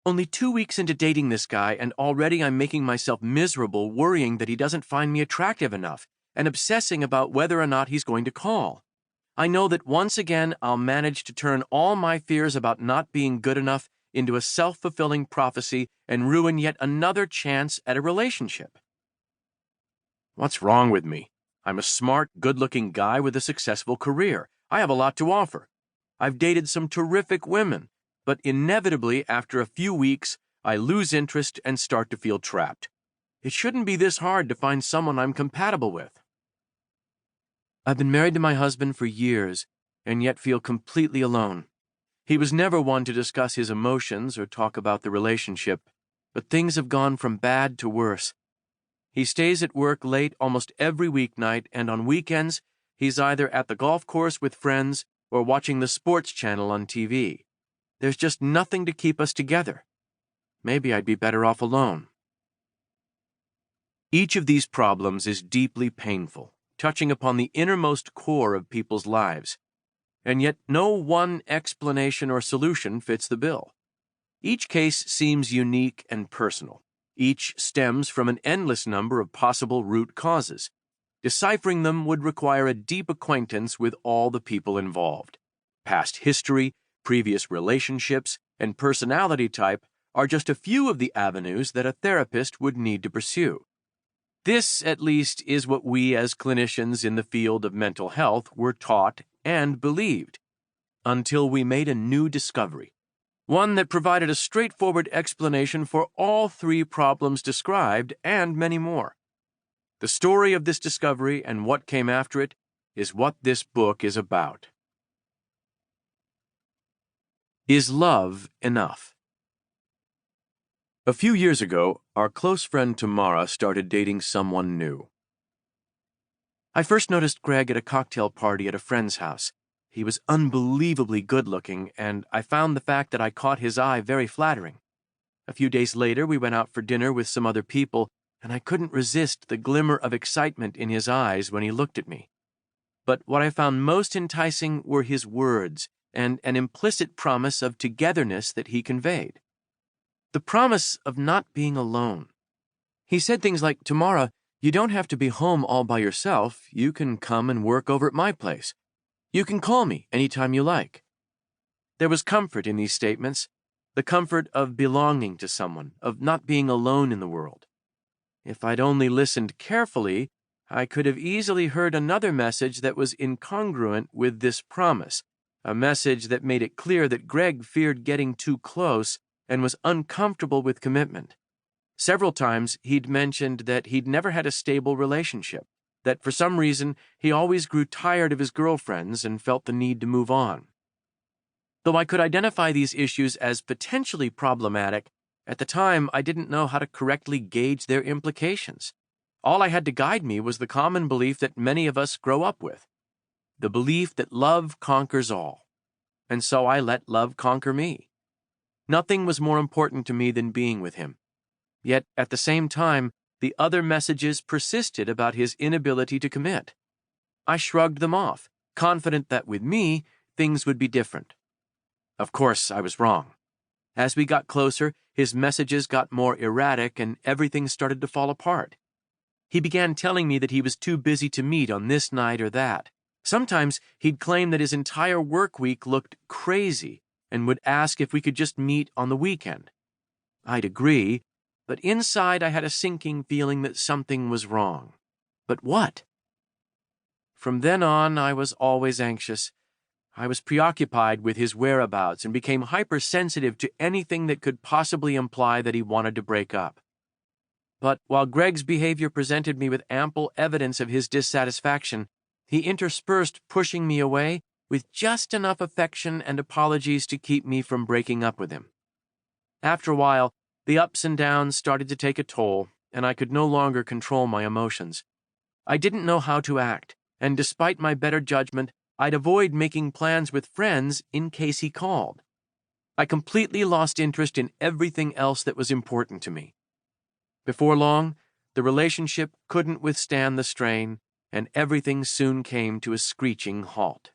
Only 2 weeks into dating this guy, and already I'm making myself miserable worrying that he doesn't find me attractive enough and obsessing about whether or not he's going to call. I know that once again I'll manage to turn all my fears about not being good enough into a self-fulfilling prophecy and ruin yet another chance at a relationship. What's wrong with me? I'm a smart, good-looking guy with a successful career. I have a lot to offer. I've dated some terrific women, but inevitably, after a few weeks, I lose interest and start to feel trapped. It shouldn't be this hard to find someone I'm compatible with. I've been married to my husband for years, and yet feel completely alone. He was never one to discuss his emotions or talk about the relationship, but things have gone from bad to worse. He stays at work late almost every weeknight, and on weekends, he's either at the golf course with friends or watching the sports channel on TV. There's just nothing to keep us together. Maybe I'd be better off alone. Each of these problems is deeply painful, touching upon the innermost core of people's lives, and yet no one explanation or solution fits the bill. Each case seems unique and personal. Each stems from an endless number of possible root causes. Deciphering them would require a deep acquaintance with all the people involved. Past history, previous relationships, and personality type are just a few of the avenues that a therapist would need to pursue. This, at least, is what we as clinicians in the field of mental health were taught and believed, until we made a new discovery, one that provided a straightforward explanation for all three problems described and many more. The story of this discovery and what came after it is what this book is about. Is love enough? A few years ago, our close friend Tamara started dating someone new. I first noticed Greg at a cocktail party at a friend's house. He was unbelievably good-looking, and I found the fact that I caught his eye very flattering. A few days later, we went out for dinner with some other people, and I couldn't resist the glimmer of excitement in his eyes when he looked at me. But what I found most enticing were his words and an implicit promise of togetherness that he conveyed. The promise of not being alone. He said things like, "Tamara, you don't have to be home all by yourself. You can come and work over at my place. You can call me anytime you like." There was comfort in these statements, the comfort of belonging to someone, of not being alone in the world. If I'd only listened carefully, I could have easily heard another message that was incongruent with this promise, a message that made it clear that Greg feared getting too close and was uncomfortable with commitment. Several times he'd mentioned that he'd never had a stable relationship, that for some reason he always grew tired of his girlfriends and felt the need to move on. Though I could identify these issues as potentially problematic, at the time I didn't know how to correctly gauge their implications. All I had to guide me was the common belief that many of us grow up with, the belief that love conquers all. And so I let love conquer me. Nothing was more important to me than being with him. Yet, at the same time, the other messages persisted about his inability to commit. I shrugged them off, confident that with me, things would be different. Of course, I was wrong. As we got closer, his messages got more erratic and everything started to fall apart. He began telling me that he was too busy to meet on this night or that. Sometimes he'd claim that his entire work week looked crazy and would ask if we could just meet on the weekend. I'd agree, but inside I had a sinking feeling that something was wrong. But what? From then on, I was always anxious. I was preoccupied with his whereabouts and became hypersensitive to anything that could possibly imply that he wanted to break up. But while Greg's behavior presented me with ample evidence of his dissatisfaction, he interspersed pushing me away with just enough affection and apologies to keep me from breaking up with him. After a while, the ups and downs started to take a toll, and I could no longer control my emotions. I didn't know how to act, and despite my better judgment, I'd avoid making plans with friends in case he called. I completely lost interest in everything else that was important to me. Before long, the relationship couldn't withstand the strain, and everything soon came to a screeching halt.